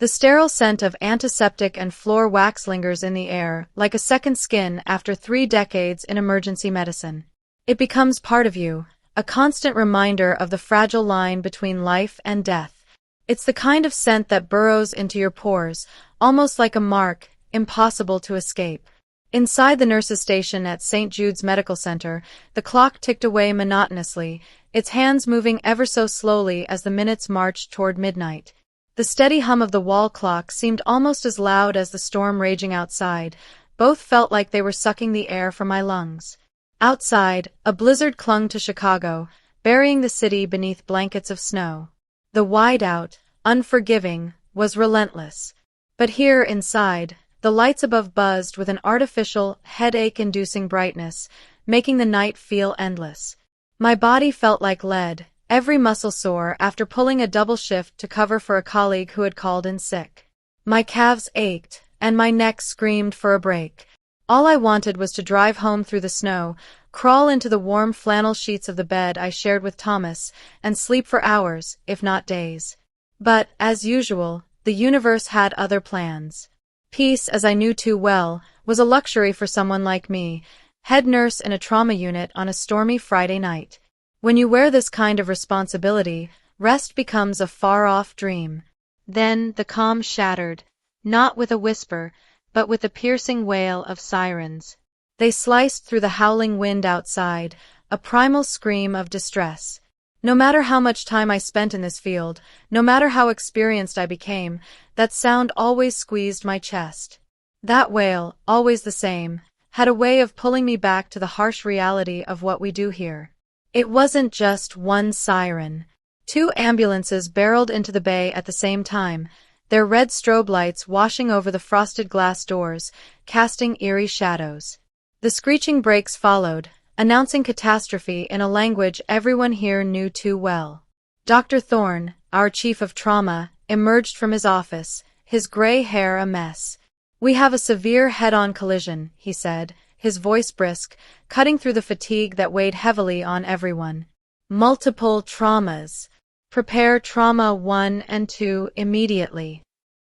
The sterile scent of antiseptic and floor wax lingers in the air, like a second skin after 3 decades in emergency medicine. It becomes part of you, a constant reminder of the fragile line between life and death. It's the kind of scent that burrows into your pores, almost like a mark, impossible to escape. Inside the nurse's station at St. Jude's Medical Center, the clock ticked away monotonously, its hands moving ever so slowly as the minutes marched toward midnight. The steady hum of the wall clock seemed almost as loud as the storm raging outside. Both felt like they were sucking the air from my lungs. Outside, a blizzard clung to Chicago, burying the city beneath blankets of snow. The whiteout, unforgiving, was relentless. But here inside, the lights above buzzed with an artificial, headache-inducing brightness, making the night feel endless. My body felt like lead, every muscle sore after pulling a double shift to cover for a colleague who had called in sick. My calves ached, and my neck screamed for a break. All I wanted was to drive home through the snow, crawl into the warm flannel sheets of the bed I shared with Thomas, and sleep for hours, if not days. But, as usual, the universe had other plans. Peace, as I knew too well, was a luxury for someone like me, head nurse in a trauma unit on a stormy Friday night. When you wear this kind of responsibility, rest becomes a far-off dream. Then the calm shattered, not with a whisper, but with the piercing wail of sirens. They sliced through the howling wind outside, a primal scream of distress. No matter how much time I spent in this field, no matter how experienced I became, that sound always squeezed my chest. That wail, always the same, had a way of pulling me back to the harsh reality of what we do here. It wasn't just one siren. 2 ambulances barreled into the bay at the same time, their red strobe lights washing over the frosted glass doors, casting eerie shadows. The screeching brakes followed, announcing catastrophe in a language everyone here knew too well. Dr. Thorne, our chief of trauma, emerged from his office, his gray hair a mess. "We have a severe head-on collision," he said, his voice brisk, cutting through the fatigue that weighed heavily on everyone. "Multiple traumas. Prepare trauma 1 and 2 immediately."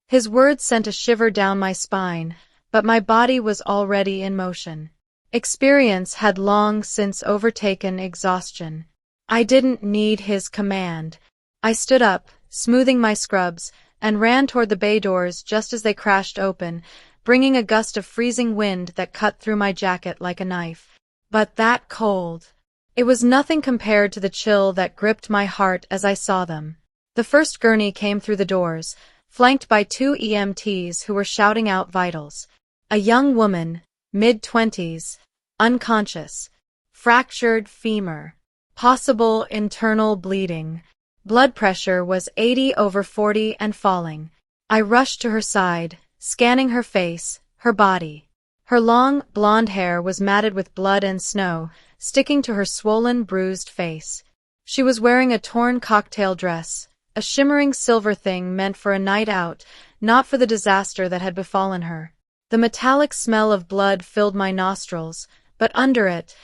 His words sent a shiver down my spine, but my body was already in motion. Experience had long since overtaken exhaustion. I didn't need his command. I stood up, smoothing my scrubs, and ran toward the bay doors just as they crashed open, bringing a gust of freezing wind that cut through my jacket like a knife. But that cold. It was nothing compared to the chill that gripped my heart as I saw them. The first gurney came through the doors, flanked by 2 EMTs who were shouting out vitals. A young woman, mid-20s, unconscious, fractured femur, possible internal bleeding. Blood pressure was 80/40 and falling. I rushed to her side, scanning her face, her body. Her long, blonde hair was matted with blood and snow, sticking to her swollen, bruised face. She was wearing a torn cocktail dress, a shimmering silver thing meant for a night out, not for the disaster that had befallen her. The metallic smell of blood filled my nostrils, but under it,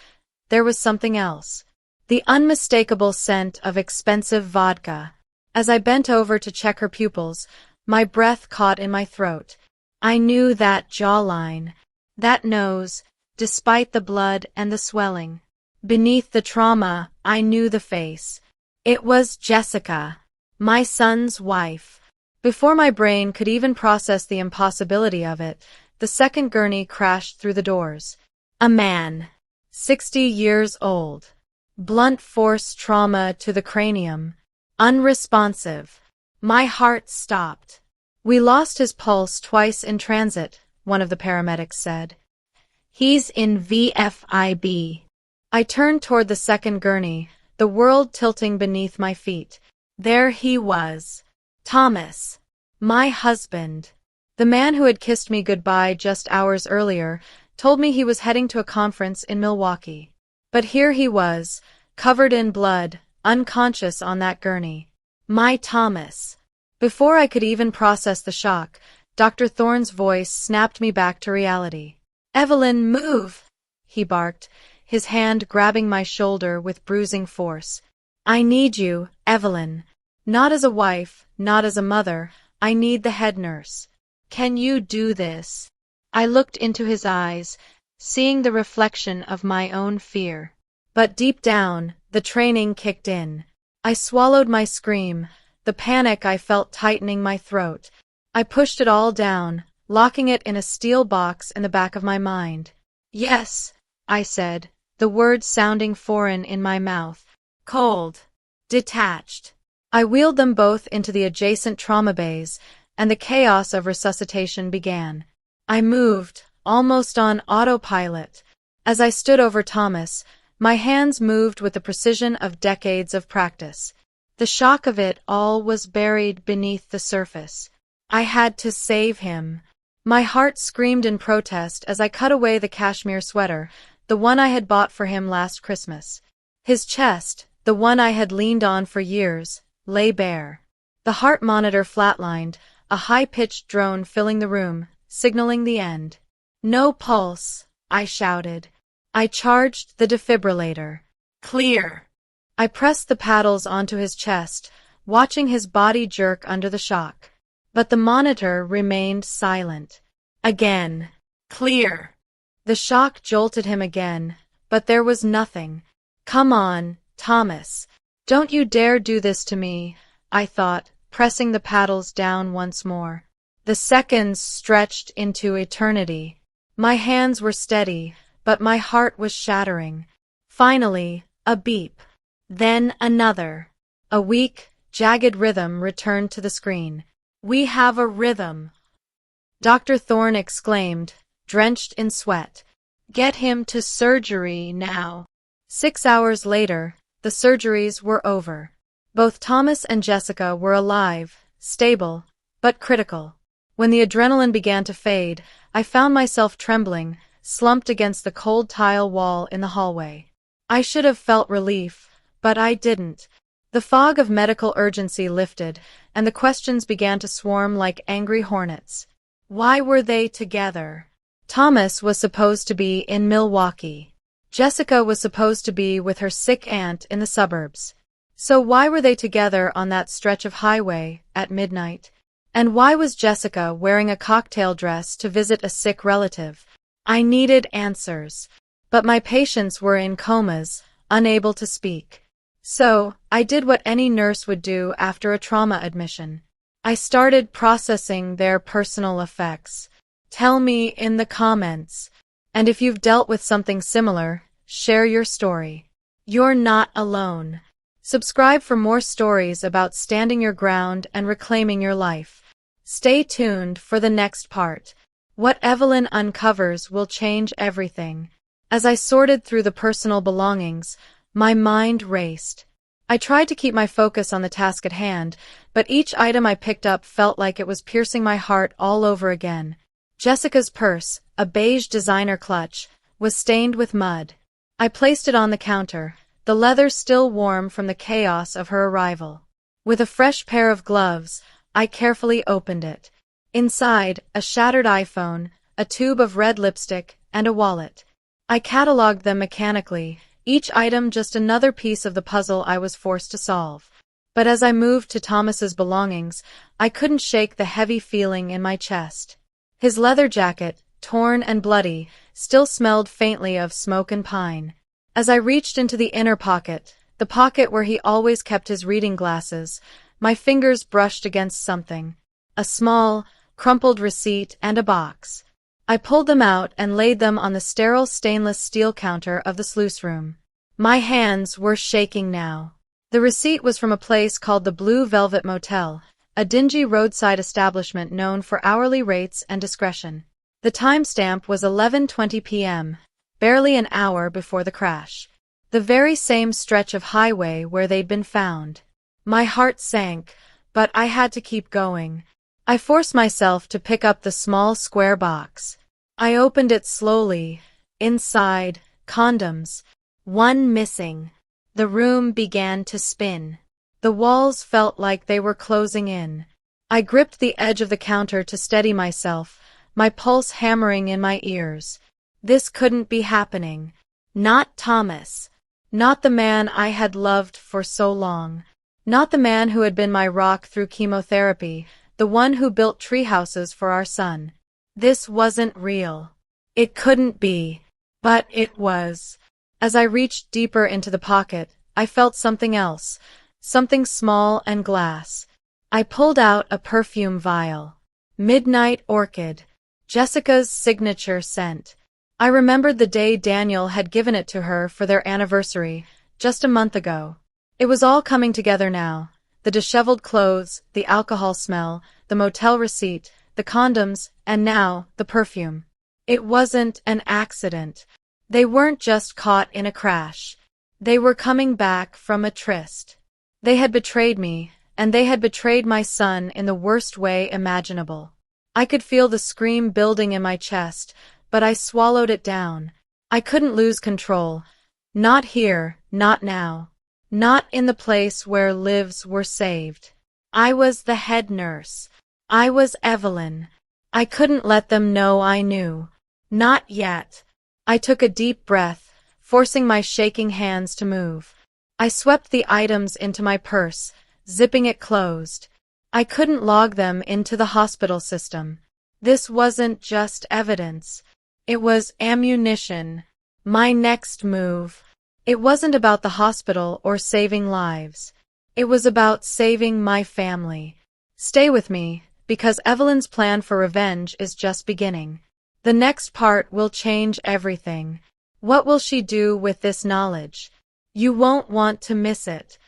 there was something else. The unmistakable scent of expensive vodka. As I bent over to check her pupils, my breath caught in my throat. I knew that jawline, that nose, despite the blood and the swelling. Beneath the trauma, I knew the face. It was Jessica, my son's wife. Before my brain could even process the impossibility of it, the second gurney crashed through the doors. A man, 60 years old. Blunt force trauma to the cranium. Unresponsive. My heart stopped. "We lost his pulse twice in transit," one of the paramedics said. "He's in VFIB." I turned toward the second gurney, the world tilting beneath my feet. There he was. Thomas. My husband. The man who had kissed me goodbye just hours earlier told me he was heading to a conference in Milwaukee. But here he was, covered in blood, unconscious on that gurney. My Thomas. Before I could even process the shock, Dr. Thorne's voice snapped me back to reality. "Evelyn, move!" he barked, his hand grabbing my shoulder with bruising force. "I need you, Evelyn. Not as a wife, not as a mother. I need the head nurse. Can you do this? I looked into his eyes, seeing the reflection of my own fear. But deep down, the training kicked in. I swallowed my scream, the panic I felt tightening my throat. I pushed it all down, locking it in a steel box in the back of my mind. Yes, I said, the words sounding foreign in my mouth. Cold. Detached. I wheeled them both into the adjacent trauma bays, and the chaos of resuscitation began. I moved, almost on autopilot. As I stood over Thomas, my hands moved with the precision of decades of practice. The shock of it all was buried beneath the surface. I had to save him. My heart screamed in protest as I cut away the cashmere sweater, the one I had bought for him last Christmas. His chest, the one I had leaned on for years, lay bare. The heart monitor flatlined, a high-pitched drone filling the room, signaling the end. No pulse, I shouted. I charged the defibrillator. Clear. I pressed the paddles onto his chest, watching his body jerk under the shock. But the monitor remained silent. Again. Clear. The shock jolted him again, but there was nothing. Come on, Thomas. Don't you dare do this to me, I thought, pressing the paddles down once more. The seconds stretched into eternity. My hands were steady, but my heart was shattering. Finally, a beep. Then another. A weak, jagged rhythm returned to the screen. We have a rhythm. Dr. Thorne exclaimed, drenched in sweat. Get him to surgery now. 6 hours later, the surgeries were over. Both Thomas and Jessica were alive, stable, but critical. When the adrenaline began to fade, I found myself trembling, slumped against the cold tile wall in the hallway. I should have felt relief, but I didn't. The fog of medical urgency lifted, and the questions began to swarm like angry hornets. Why were they together? Thomas was supposed to be in Milwaukee. Jessica was supposed to be with her sick aunt in the suburbs. So why were they together on that stretch of highway at midnight? And why was Jessica wearing a cocktail dress to visit a sick relative? I needed answers. But my patients were in comas, unable to speak. So, I did what any nurse would do after a trauma admission. I started processing their personal effects. Tell me in the comments. And if you've dealt with something similar, share your story. You're not alone. Subscribe for more stories about standing your ground and reclaiming your life. Stay tuned for the next part. What Evelyn uncovers will change everything. As I sorted through the personal belongings, my mind raced. I tried to keep my focus on the task at hand, but each item I picked up felt like it was piercing my heart all over again. Jessica's purse, a beige designer clutch, was stained with mud. I placed it on the counter, the leather still warm from the chaos of her arrival. With a fresh pair of gloves, I carefully opened it. Inside, a shattered iPhone, a tube of red lipstick, and a wallet. I catalogued them mechanically, each item just another piece of the puzzle I was forced to solve. But as I moved to Thomas's belongings, I couldn't shake the heavy feeling in my chest. His leather jacket, torn and bloody, still smelled faintly of smoke and pine. As I reached into the inner pocket, the pocket where he always kept his reading glasses, my fingers brushed against something. A small, crumpled receipt and a box. I pulled them out and laid them on the sterile stainless steel counter of the sluice room. My hands were shaking now. The receipt was from a place called the Blue Velvet Motel, a dingy roadside establishment known for hourly rates and discretion. The timestamp was 11:20 p.m., barely an hour before the crash. The very same stretch of highway where they'd been found. My heart sank, but I had to keep going. I forced myself to pick up the small square box. I opened it slowly. Inside, condoms. One missing. The room began to spin. The walls felt like they were closing in. I gripped the edge of the counter to steady myself, my pulse hammering in my ears. This couldn't be happening. Not Thomas. Not the man I had loved for so long. Not the man who had been my rock through chemotherapy, the one who built tree houses for our son. This wasn't real. It couldn't be. But it was. As I reached deeper into the pocket, I felt something else, something small and glass. I pulled out a perfume vial. Midnight Orchid, Jessica's signature scent. I remembered the day Daniel had given it to her for their anniversary, just a month ago. It was all coming together now. The disheveled clothes, the alcohol smell, the motel receipt, the condoms, and now, the perfume. It wasn't an accident. They weren't just caught in a crash. They were coming back from a tryst. They had betrayed me, and they had betrayed my son in the worst way imaginable. I could feel the scream building in my chest, but I swallowed it down. I couldn't lose control. Not here, not now. Not in the place where lives were saved. I was the head nurse. I was Evelyn. I couldn't let them know I knew. Not yet. I took a deep breath, forcing my shaking hands to move. I swept the items into my purse, zipping it closed. I couldn't log them into the hospital system. This wasn't just evidence. It was ammunition. My next move. It wasn't about the hospital or saving lives. It was about saving my family. Stay with me, because Evelyn's plan for revenge is just beginning. The next part will change everything. What will she do with this knowledge? You won't want to miss it.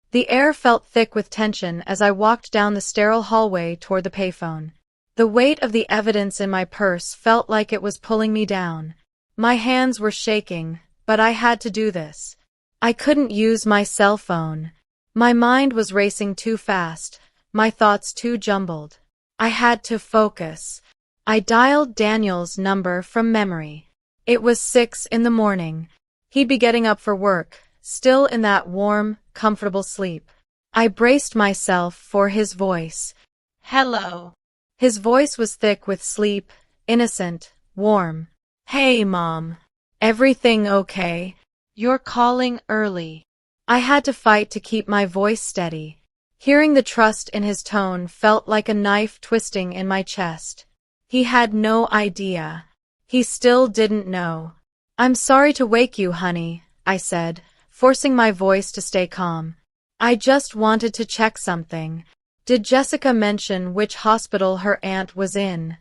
The air felt thick with tension as I walked down the sterile hallway toward the payphone. The weight of the evidence in my purse felt like it was pulling me down. My hands were shaking, but I had to do this. I couldn't use my cell phone. My mind was racing too fast, my thoughts too jumbled. I had to focus. I dialed Daniel's number from memory. It was 6 in the morning. He'd be getting up for work, still in that warm, comfortable sleep. I braced myself for his voice. Hello. His voice was thick with sleep, innocent, warm. Hey, Mom. Everything okay? You're calling early. I had to fight to keep my voice steady. Hearing the trust in his tone felt like a knife twisting in my chest. He had no idea. He still didn't know. I'm sorry to wake you, honey, I said, forcing my voice to stay calm. I just wanted to check something. Did Jessica mention which hospital her aunt was in?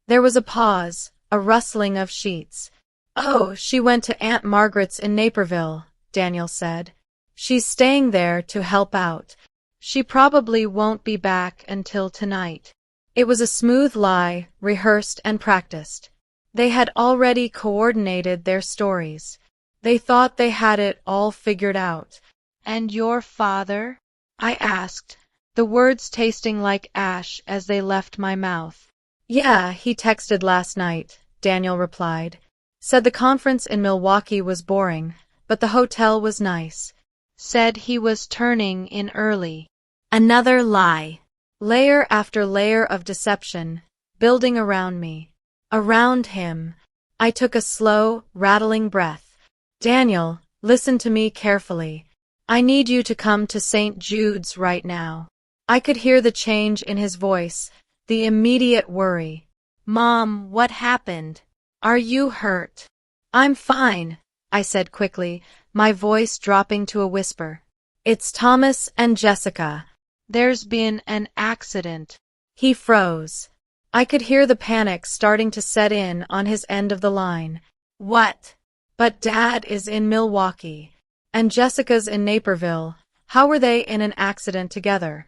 There was a pause, a rustling of sheets. Oh, she went to Aunt Margaret's in Naperville, Daniel said. She's staying there to help out. She probably won't be back until tonight. It was a smooth lie, rehearsed and practiced. They had already coordinated their stories. They thought they had it all figured out. And your father? I asked, the words tasting like ash as they left my mouth. Yeah, he texted last night, Daniel replied. Said the conference in Milwaukee was boring, but the hotel was nice. Said he was turning in early. Another lie. Layer after layer of deception, building around me. Around him. I took a slow, rattling breath. Daniel, listen to me carefully. I need you to come to St. Jude's right now. I could hear the change in his voice, the immediate worry. Mom, what happened? Are you hurt? I'm fine, I said quickly, my voice dropping to a whisper. It's Thomas and Jessica. There's been an accident. He froze. I could hear the panic starting to set in on his end of the line. What? But Dad is in Milwaukee. And Jessica's in Naperville. How were they in an accident together?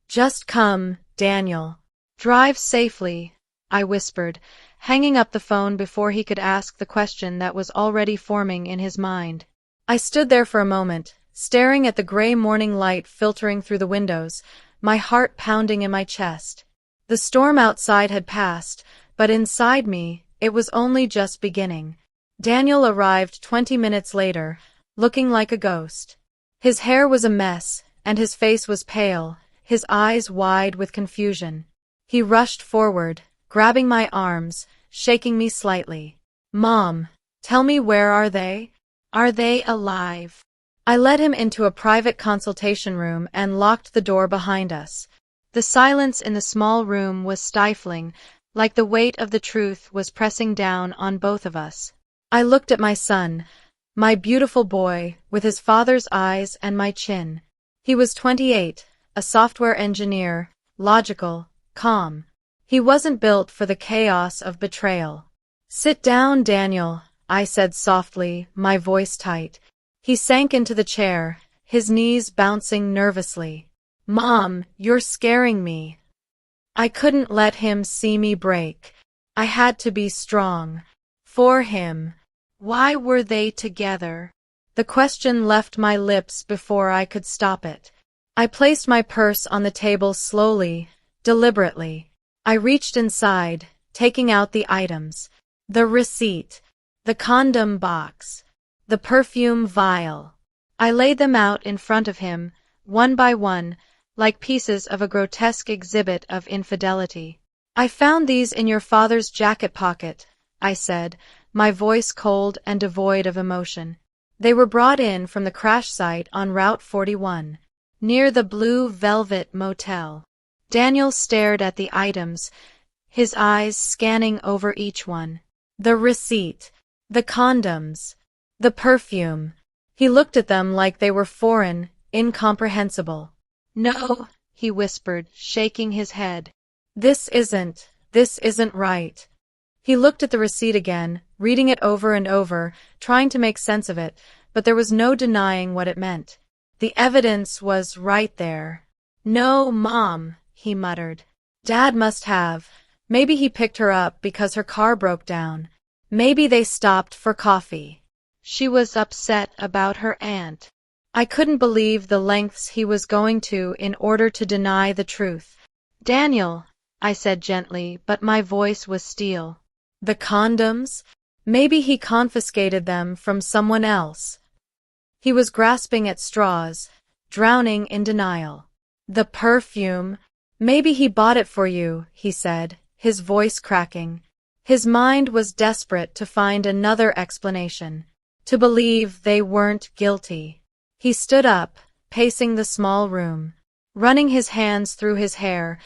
Just come, Daniel. Drive safely, I whispered, hanging up the phone before he could ask the question that was already forming in his mind. I stood there for a moment, staring at the gray morning light filtering through the windows, my heart pounding in my chest. The storm outside had passed, but inside me, it was only just beginning. Daniel arrived 20 minutes later, looking like a ghost. His hair was a mess, and his face was pale, his eyes wide with confusion. He rushed forward, grabbing my arms, shaking me slightly. Mom, tell me, where are they? Are they alive? I led him into a private consultation room and locked the door behind us. The silence in the small room was stifling, like the weight of the truth was pressing down on both of us. I looked at my son, my beautiful boy, with his father's eyes and my chin. He was 28, a software engineer, logical, calm. He wasn't built for the chaos of betrayal. "Sit down, Daniel," I said softly, my voice tight. He sank into the chair, his knees bouncing nervously. "Mom, you're scaring me." I couldn't let him see me break. I had to be strong. For him. Why were they together? The question left my lips before I could stop it. I placed my purse on the table slowly, deliberately. I reached inside, taking out the items. The receipt. The condom box. The perfume vial. I laid them out in front of him, one by one, like pieces of a grotesque exhibit of infidelity. "I found these in your father's jacket pocket," I said, my voice cold and devoid of emotion. "They were brought in from the crash site on Route 41, near the Blue Velvet Motel." Daniel stared at the items, his eyes scanning over each one. The receipt, the condoms, the perfume. He looked at them like they were foreign, incomprehensible. "No," he whispered, shaking his head. This isn't right." He looked at the receipt again, reading it over and over, trying to make sense of it, but there was no denying what it meant. The evidence was right there. "No, Mom," he muttered. "Dad must have. Maybe he picked her up because her car broke down. Maybe they stopped for coffee. She was upset about her aunt." I couldn't believe the lengths he was going to in order to deny the truth. "Daniel," I said gently, but my voice was steel. "The condoms? Maybe he confiscated them from someone else." He was grasping at straws, drowning in denial. "The perfume? Maybe he bought it for you," he said, his voice cracking. His mind was desperate to find another explanation, to believe they weren't guilty. He stood up, pacing the small room, running his hands through his hair,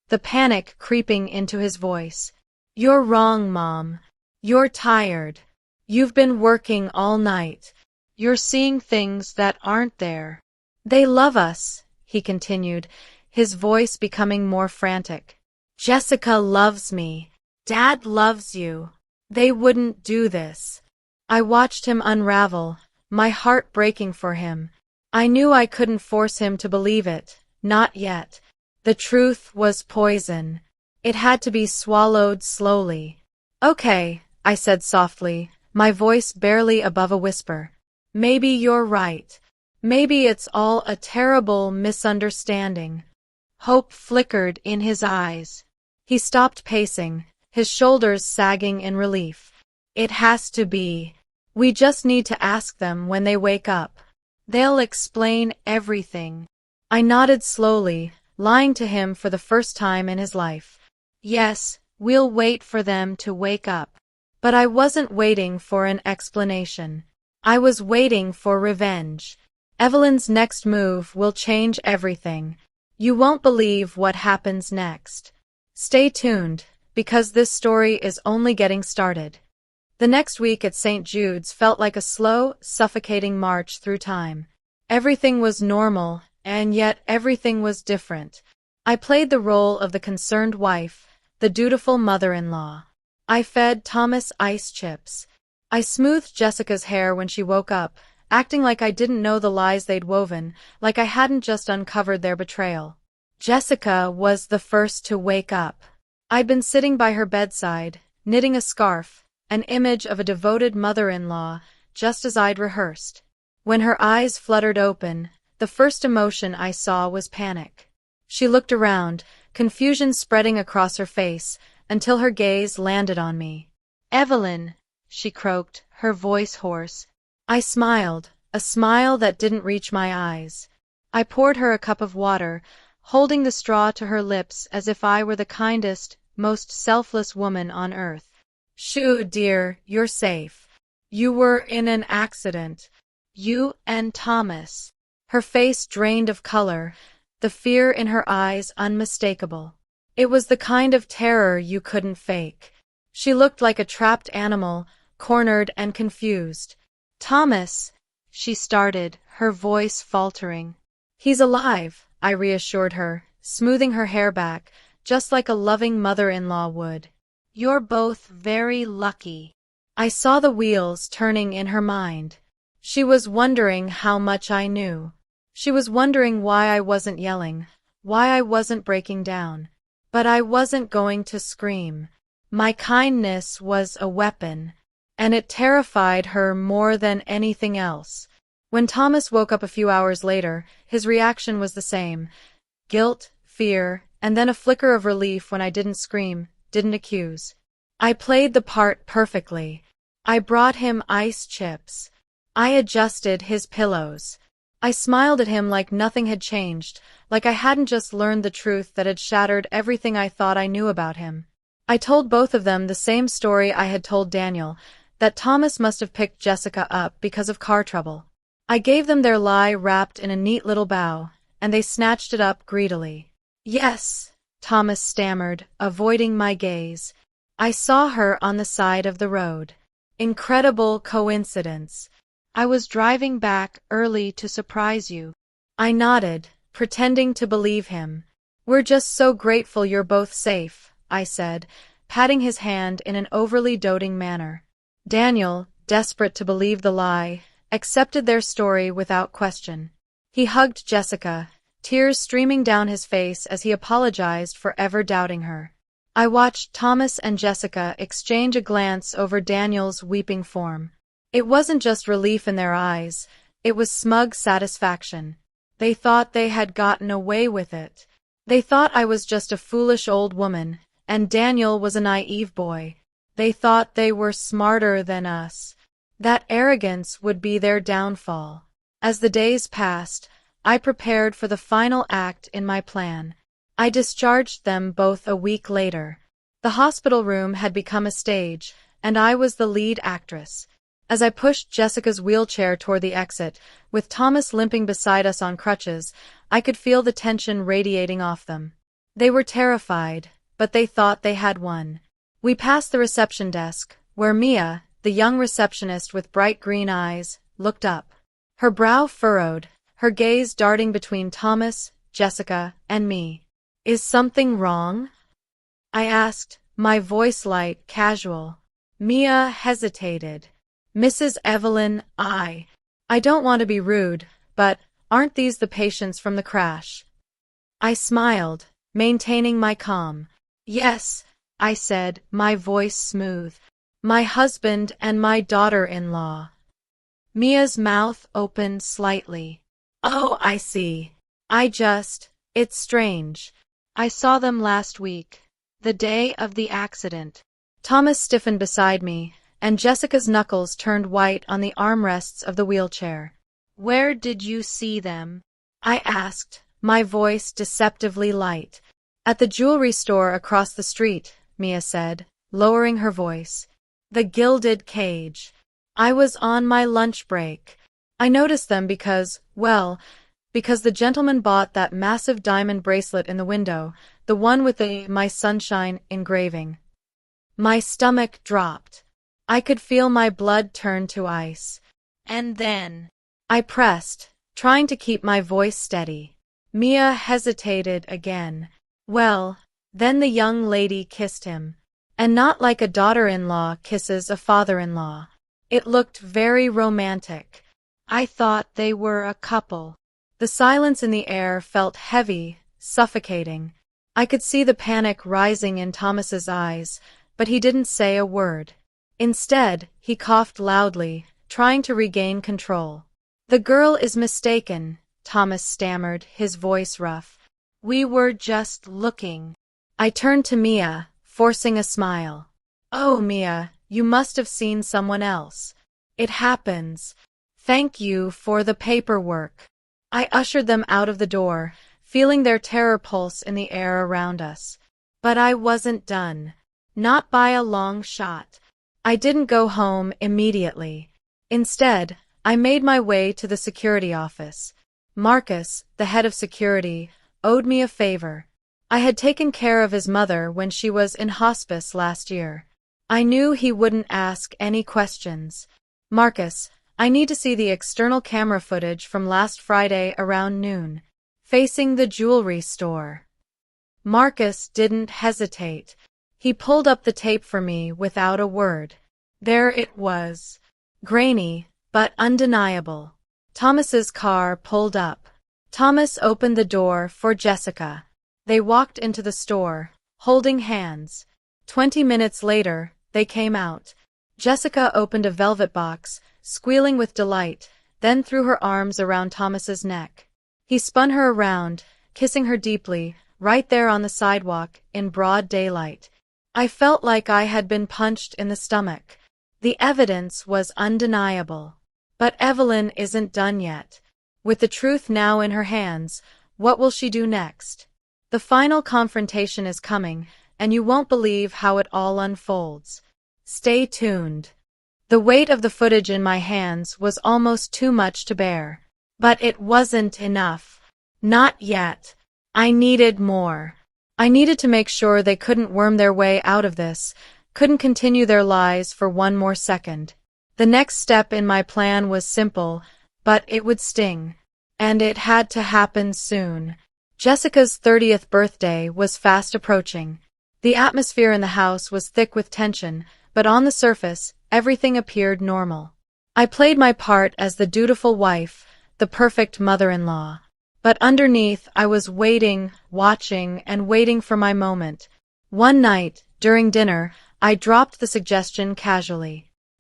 the panic creeping into his voice. "You're wrong, Mom. You're tired. You've been working all night. You're seeing things that aren't there. They love us," he continued, his voice becoming more frantic. "Jessica loves me. Dad loves you. They wouldn't do this." I watched him unravel, my heart breaking for him. I knew I couldn't force him to believe it, not yet. The truth was poison. It had to be swallowed slowly. "Okay," I said softly, my voice barely above a whisper. "Maybe you're right. Maybe it's all a terrible misunderstanding." Hope flickered in his eyes. He stopped pacing, his shoulders sagging in relief. "It has to be. We just need to ask them when they wake up. They'll explain everything." I nodded slowly, lying to him for the first time in his life. "Yes, we'll wait for them to wake up." But I wasn't waiting for an explanation. I was waiting for revenge. Evelyn's next move will change everything. You won't believe what happens next. Stay tuned, because this story is only getting started. The next week at St. Jude's felt like a slow, suffocating march through time. Everything was normal, and yet everything was different. I played the role of the concerned wife, the dutiful mother-in-law. I fed Thomas ice chips. I smoothed Jessica's hair when she woke up, acting like I didn't know the lies they'd woven, like I hadn't just uncovered their betrayal. Jessica was the first to wake up. I'd been sitting by her bedside, knitting a scarf, an image of a devoted mother-in-law, just as I'd rehearsed. When her eyes fluttered open, the first emotion I saw was panic. She looked around, confusion spreading across her face, until her gaze landed on me. "Evelyn," she croaked, her voice hoarse. I smiled, a smile that didn't reach my eyes. I poured her a cup of water, holding the straw to her lips as if I were the kindest, most selfless woman on earth. "Shoo, dear, you're safe. You were in an accident. You and Thomas." Her face drained of color, the fear in her eyes unmistakable. It was the kind of terror you couldn't fake. She looked like a trapped animal, cornered and confused. "Thomas," she started, her voice faltering. "He's alive," I reassured her, smoothing her hair back, just like a loving mother-in-law would. "You're both very lucky." I saw the wheels turning in her mind. She was wondering how much I knew. She was wondering why I wasn't yelling, why I wasn't breaking down. But I wasn't going to scream. My kindness was a weapon, and it terrified her more than anything else. When Thomas woke up a few hours later, his reaction was the same: guilt, fear, and then a flicker of relief when I didn't scream, didn't accuse. I played the part perfectly. I brought him ice chips. I adjusted his pillows. I smiled at him like nothing had changed, like I hadn't just learned the truth that had shattered everything I thought I knew about him. I told both of them the same story I had told Daniel, that Thomas must have picked Jessica up because of car trouble. I gave them their lie wrapped in a neat little bow, and they snatched it up greedily. "Yes," Thomas stammered, avoiding my gaze. "I saw her on the side of the road. Incredible coincidence. I was driving back early to surprise you." I nodded, pretending to believe him. "We're just so grateful you're both safe," I said, patting his hand in an overly doting manner. Daniel, desperate to believe the lie, accepted their story without question. He hugged Jessica, tears streaming down his face as he apologized for ever doubting her. I watched Thomas and Jessica exchange a glance over Daniel's weeping form. It wasn't just relief in their eyes, it was smug satisfaction. They thought they had gotten away with it. They thought I was just a foolish old woman, and Daniel was a naive boy. They thought they were smarter than us. That arrogance would be their downfall. As the days passed, I prepared for the final act in my plan. I discharged them both a week later. The hospital room had become a stage, and I was the lead actress. As I pushed Jessica's wheelchair toward the exit, with Thomas limping beside us on crutches, I could feel the tension radiating off them. They were terrified, but they thought they had won. We passed the reception desk, where Mia, the young receptionist with bright green eyes, looked up. Her brow furrowed, her gaze darting between Thomas, Jessica, and me. "Is something wrong?" I asked, my voice light, casual. Mia hesitated. "Mrs. Evelyn, I don't want to be rude, but aren't these the patients from the crash?" I smiled, maintaining my calm. "Yes," I said, my voice smooth. "My husband and my daughter-in-law." Mia's mouth opened slightly. "Oh, I see. It's strange. I saw them last week, the day of the accident." Thomas stiffened beside me, and Jessica's knuckles turned white on the armrests of the wheelchair. "Where did you see them?" I asked, my voice deceptively light. "At the jewelry store across the street," Mia said, lowering her voice. "The Gilded Cage. I was on my lunch break. I noticed them because the gentleman bought that massive diamond bracelet in the window, the one with the 'My Sunshine' engraving." My stomach dropped. I could feel my blood turn to ice. "And then?" I pressed, trying to keep my voice steady. Mia hesitated again. "Well, then the young lady kissed him. And not like a daughter-in-law kisses a father-in-law. It looked very romantic. I thought they were a couple." The silence in the air felt heavy, suffocating. I could see the panic rising in Thomas's eyes, but he didn't say a word. Instead, he coughed loudly, trying to regain control. "The girl is mistaken," Thomas stammered, his voice rough. "We were just looking." I turned to Mia, forcing a smile. "Oh, Mia, you must have seen someone else. It happens. Thank you for the paperwork." I ushered them out of the door, feeling their terror pulse in the air around us. But I wasn't done. Not by a long shot. I didn't go home immediately. Instead, I made my way to the security office. Marcus, the head of security, owed me a favor. I had taken care of his mother when she was in hospice last year. I knew he wouldn't ask any questions. Marcus, I need to see the external camera footage from last Friday around noon, facing the jewelry store. Marcus didn't hesitate. He pulled up the tape for me without a word. There it was. Grainy, but undeniable. Thomas's car pulled up. Thomas opened the door for Jessica. They walked into the store, holding hands. 20 minutes later, they came out. Jessica opened a velvet box, squealing with delight, then threw her arms around Thomas's neck. He spun her around, kissing her deeply, right there on the sidewalk, in broad daylight. I felt like I had been punched in the stomach. The evidence was undeniable. But Evelyn isn't done yet. With the truth now in her hands, what will she do next? The final confrontation is coming, and you won't believe how it all unfolds. Stay tuned. The weight of the footage in my hands was almost too much to bear. But it wasn't enough. Not yet. I needed more. I needed to make sure they couldn't worm their way out of this, couldn't continue their lies for one more second. The next step in my plan was simple, but it would sting. And it had to happen soon. Jessica's 30th birthday was fast approaching. The atmosphere in the house was thick with tension, but on the surface, everything appeared normal. I played my part as the dutiful wife, the perfect mother-in-law. But underneath, I was waiting, watching, and waiting for my moment. One night, during dinner, I dropped the suggestion casually.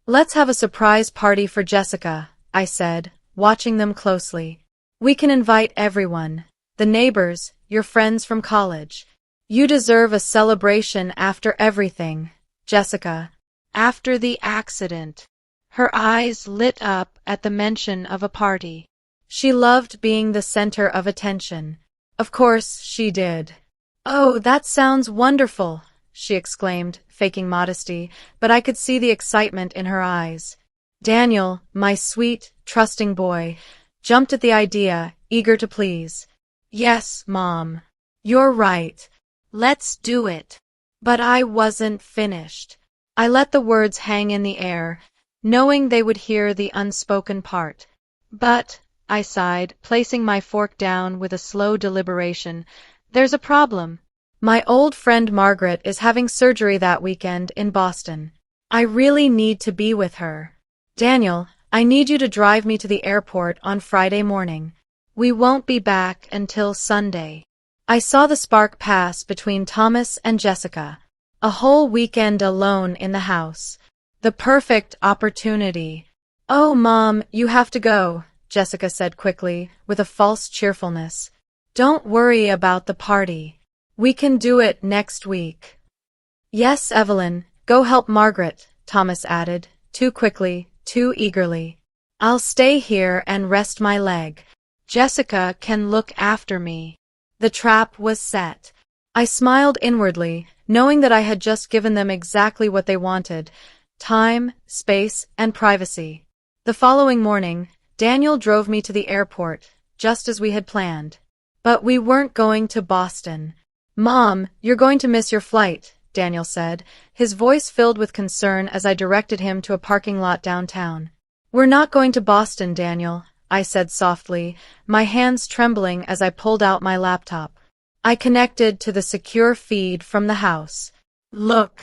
"Let's have a surprise party for Jessica," I said, watching them closely. "We can invite everyone. The neighbors, your friends from college. You deserve a celebration after everything, Jessica." After the accident. Her eyes lit up at the mention of a party. She loved being the center of attention. Of course she did. "Oh, that sounds wonderful," she exclaimed, faking modesty, but I could see the excitement in her eyes. Daniel, my sweet, trusting boy, jumped at the idea, eager to please. "Yes, Mom. You're right. Let's do it." But I wasn't finished. I let the words hang in the air, knowing they would hear the unspoken part. "But," I sighed, placing my fork down with a slow deliberation, "there's a problem. My old friend Margaret is having surgery that weekend in Boston. I really need to be with her. Daniel, I need you to drive me to the airport on Friday morning. We won't be back until Sunday." I saw the spark pass between Thomas and Jessica. A whole weekend alone in the house. The perfect opportunity. "Oh, Mom, you have to go," Jessica said quickly, with a false cheerfulness. "Don't worry about the party. We can do it next week." "Yes, Evelyn, go help Margaret," Thomas added, too quickly, too eagerly. "I'll stay here and rest my leg. Jessica can look after me." The trap was set. I smiled inwardly, knowing that I had just given them exactly what they wanted: time, space, and privacy. The following morning, Daniel drove me to the airport, just as we had planned. But we weren't going to Boston. "Mom, you're going to miss your flight," Daniel said, his voice filled with concern as I directed him to a parking lot downtown. "We're not going to Boston, Daniel," I said softly, my hands trembling as I pulled out my laptop. I connected to the secure feed from the house. "Look."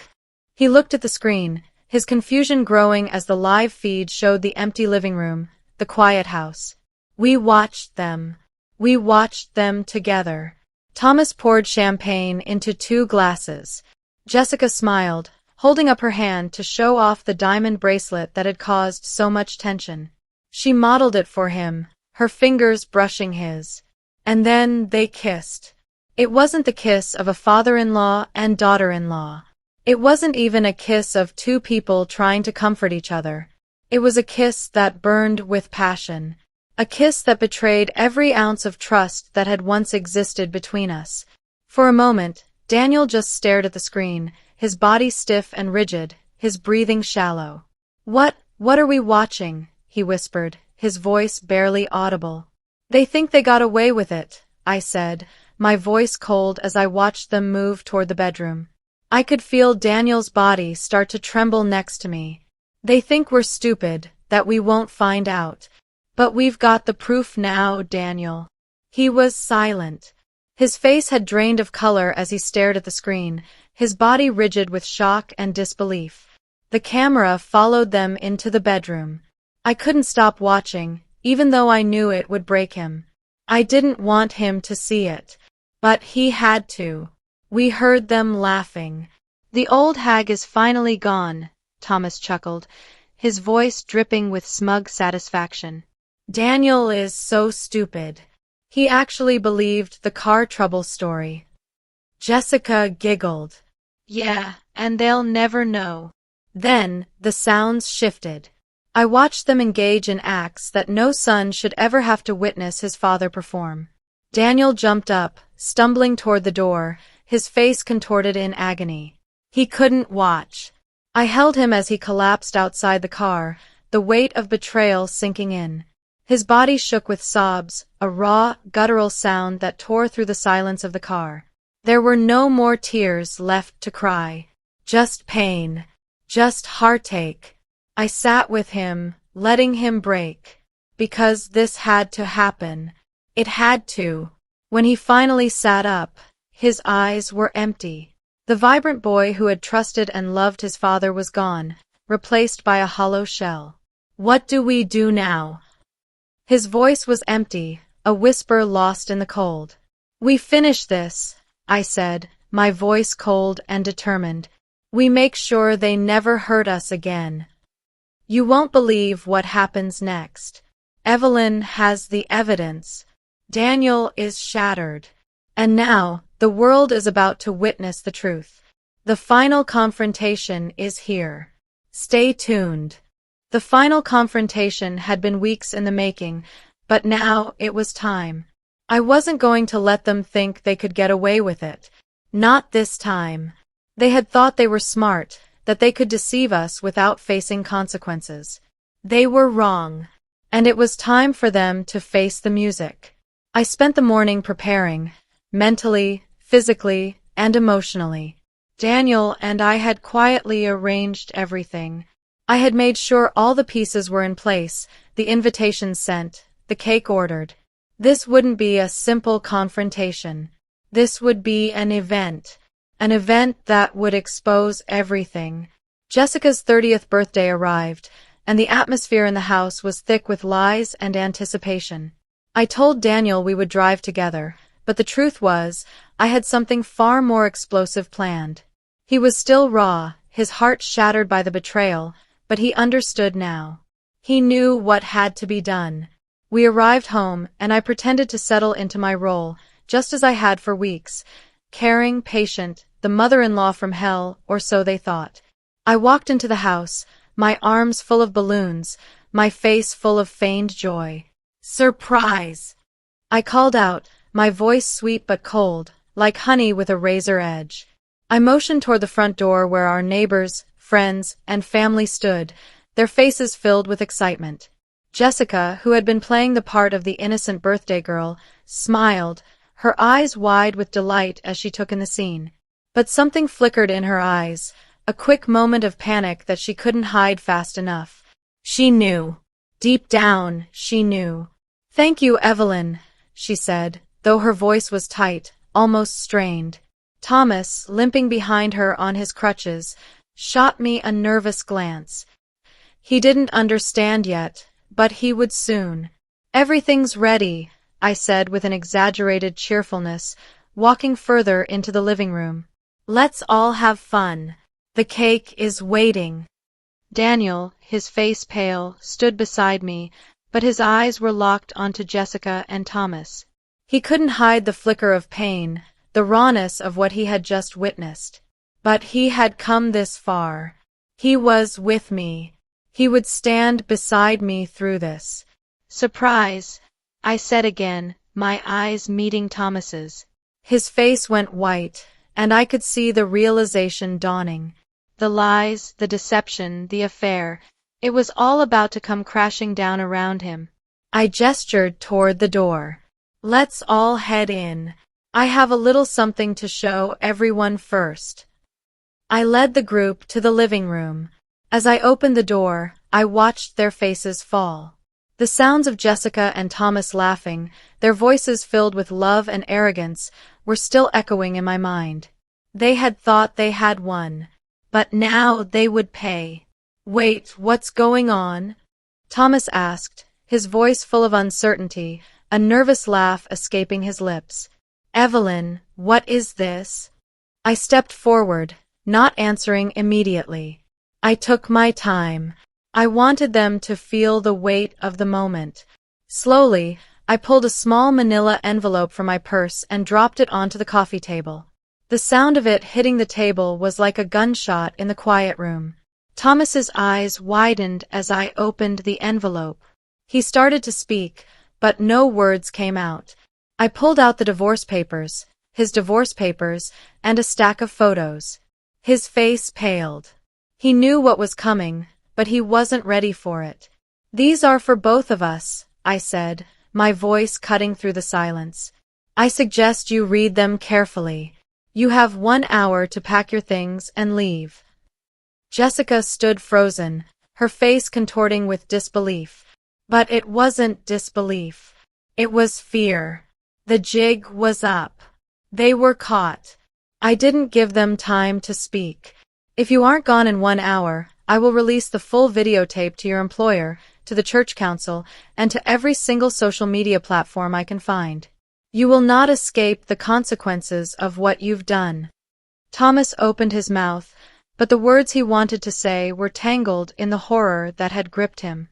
He looked at the screen, his confusion growing as the live feed showed the empty living room, the quiet house. We watched them. We watched them together. Thomas poured champagne into 2 glasses. Jessica smiled, holding up her hand to show off the diamond bracelet that had caused so much tension. She modeled it for him, her fingers brushing his. And then they kissed. It wasn't the kiss of a father-in-law and daughter-in-law. It wasn't even a kiss of 2 people trying to comfort each other. It was a kiss that burned with passion. A kiss that betrayed every ounce of trust that had once existed between us. For a moment, Daniel just stared at the screen, his body stiff and rigid, his breathing shallow. What are we watching?" he whispered, his voice barely audible. "They think they got away with it," I said, my voice cold as I watched them move toward the bedroom. I could feel Daniel's body start to tremble next to me. They think we're stupid, that we won't find out. But we've got the proof now, Daniel. He was silent. His face had drained of color as he stared at the screen, his body rigid with shock and disbelief. The camera followed them into the bedroom. I couldn't stop watching, even though I knew it would break him. I didn't want him to see it. But he had to. We heard them laughing. "The old hag is finally gone," Thomas chuckled, his voice dripping with smug satisfaction. Daniel is so stupid. He actually believed the car trouble story. Jessica giggled. "Yeah, and they'll never know." Then, the sounds shifted. I watched them engage in acts that no son should ever have to witness his father perform. Daniel jumped up, stumbling toward the door, his face contorted in agony. He couldn't watch. I held him as he collapsed outside the car, the weight of betrayal sinking in. His body shook with sobs, a raw, guttural sound that tore through the silence of the car. There were no more tears left to cry. Just pain. Just heartache. I sat with him, letting him break. Because this had to happen. It had to. When he finally sat up, his eyes were empty. The vibrant boy who had trusted and loved his father was gone, replaced by a hollow shell. "What do we do now?" His voice was empty, a whisper lost in the cold. "We finish this," I said, my voice cold and determined. "We make sure they never hurt us again. You won't believe what happens next. Evelyn has the evidence. Daniel is shattered. And now, the world is about to witness the truth. The final confrontation is here. Stay tuned." The final confrontation had been weeks in the making, but now it was time. I wasn't going to let them think they could get away with it. Not this time. They had thought they were smart, that they could deceive us without facing consequences. They were wrong. And it was time for them to face the music. I spent the morning preparing, mentally, physically, and emotionally. Daniel and I had quietly arranged everything. I had made sure all the pieces were in place, the invitations sent, the cake ordered. This wouldn't be a simple confrontation. This would be an event that would expose everything. Jessica's 30th birthday arrived, and the atmosphere in the house was thick with lies and anticipation. I told Daniel we would drive together, but the truth was, I had something far more explosive planned. He was still raw, his heart shattered by the betrayal, but he understood now. He knew what had to be done. We arrived home, and I pretended to settle into my role, just as I had for weeks. Caring, patient, the mother-in-law from hell, or so they thought. I walked into the house, my arms full of balloons, my face full of feigned joy. "Surprise!" I called out, my voice sweet but cold, like honey with a razor edge. I motioned toward the front door where our neighbors, friends, and family stood, their faces filled with excitement. Jessica, who had been playing the part of the innocent birthday girl, smiled, her eyes wide with delight as she took in the scene. But something flickered in her eyes, a quick moment of panic that she couldn't hide fast enough. She knew. Deep down, she knew. "Thank you, Evelyn," she said, though her voice was tight, almost strained. Thomas, limping behind her on his crutches, shot me a nervous glance. He didn't understand yet, but he would soon. "Everything's ready," I said with an exaggerated cheerfulness, walking further into the living room. "Let's all have fun. The cake is waiting." Daniel, his face pale, stood beside me, but his eyes were locked onto Jessica and Thomas. He couldn't hide the flicker of pain, the rawness of what he had just witnessed. But he had come this far. He was with me. He would stand beside me through this. "Surprise," I said again, my eyes meeting Thomas's. His face went white, and I could see the realization dawning. The lies, the deception, the affair, it was all about to come crashing down around him. I gestured toward the door. "Let's all head in." I have a little something to show everyone first. I led the group to the living room. As I opened the door, I watched their faces fall. The sounds of Jessica and Thomas laughing, their voices filled with love and arrogance, were still echoing in my mind. They had thought they had won. But now they would pay. Wait, what's going on? Thomas asked, his voice full of uncertainty, a nervous laugh escaping his lips. Evelyn, what is this? I stepped forward, not answering immediately. I took my time. I wanted them to feel the weight of the moment. Slowly, I pulled a small manila envelope from my purse and dropped it onto the coffee table. The sound of it hitting the table was like a gunshot in the quiet room. Thomas's eyes widened as I opened the envelope. He started to speak, but no words came out. I pulled out the divorce papers, his divorce papers, and a stack of photos. His face paled. He knew what was coming, but he wasn't ready for it. These are for both of us, I said, my voice cutting through the silence. I suggest you read them carefully. You have 1 hour to pack your things and leave. Jessica stood frozen, her face contorting with disbelief. But it wasn't disbelief. It was fear. The jig was up. They were caught. I didn't give them time to speak. If you aren't gone in 1 hour, I will release the full videotape to your employer, to the church council, and to every single social media platform I can find. You will not escape the consequences of what you've done. Thomas opened his mouth, but the words he wanted to say were tangled in the horror that had gripped him.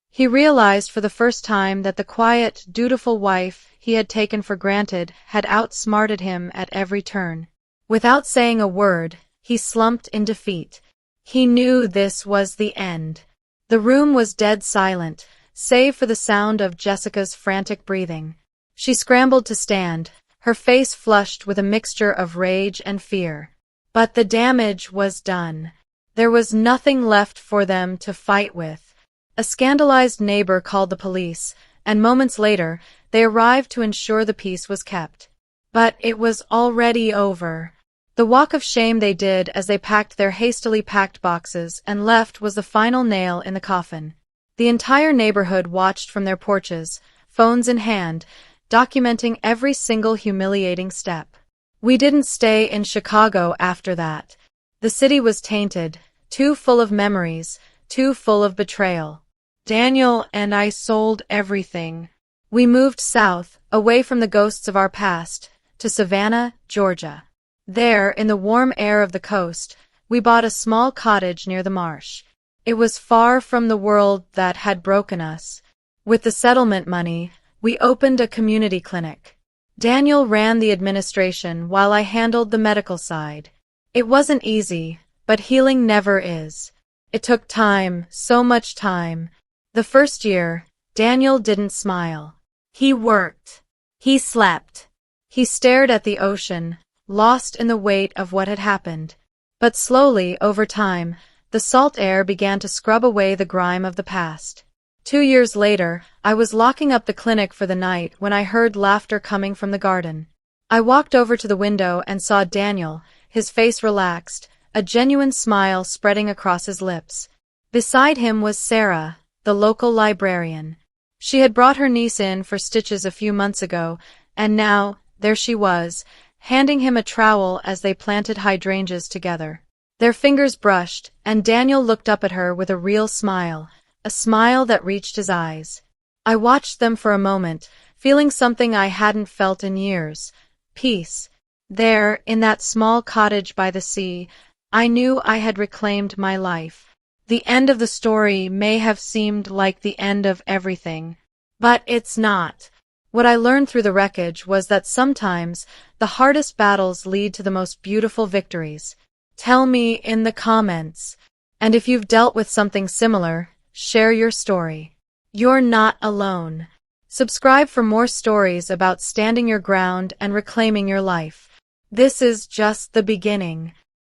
He realized for the first time that the quiet, dutiful wife he had taken for granted had outsmarted him at every turn. Without saying a word, he slumped in defeat. He knew this was the end. The room was dead silent, save for the sound of Jessica's frantic breathing. She scrambled to stand, her face flushed with a mixture of rage and fear. But the damage was done. There was nothing left for them to fight with. A scandalized neighbor called the police, and moments later, they arrived to ensure the peace was kept. But it was already over. The walk of shame they did as they packed their hastily packed boxes and left was the final nail in the coffin. The entire neighborhood watched from their porches, phones in hand, documenting every single humiliating step. We didn't stay in Chicago after that. The city was tainted, too full of memories, too full of betrayal. Daniel and I sold everything. We moved south, away from the ghosts of our past, to Savannah, Georgia. There, in the warm air of the coast, we bought a small cottage near the marsh. It was far from the world that had broken us. With the settlement money, we opened a community clinic. Daniel ran the administration while I handled the medical side. It wasn't easy, but healing never is. It took time, so much time. The first year, Daniel didn't smile. He worked. He slept. He stared at the ocean, lost in the weight of what had happened. But slowly, over time, the salt air began to scrub away the grime of the past. 2 years later, I was locking up the clinic for the night when I heard laughter coming from the garden. I walked over to the window and saw Daniel, his face relaxed, a genuine smile spreading across his lips. Beside him was Sarah, the local librarian. She had brought her niece in for stitches a few months ago, and now, there she was, handing him a trowel as they planted hydrangeas together. Their fingers brushed, and Daniel looked up at her with a real smile, a smile that reached his eyes. I watched them for a moment, feeling something I hadn't felt in years. Peace. There, in that small cottage by the sea, I knew I had reclaimed my life. The end of the story may have seemed like the end of everything, but it's not. What I learned through the wreckage was that sometimes the hardest battles lead to the most beautiful victories. Tell me in the comments. And if you've dealt with something similar, share your story. You're not alone. Subscribe for more stories about standing your ground and reclaiming your life. This is just the beginning.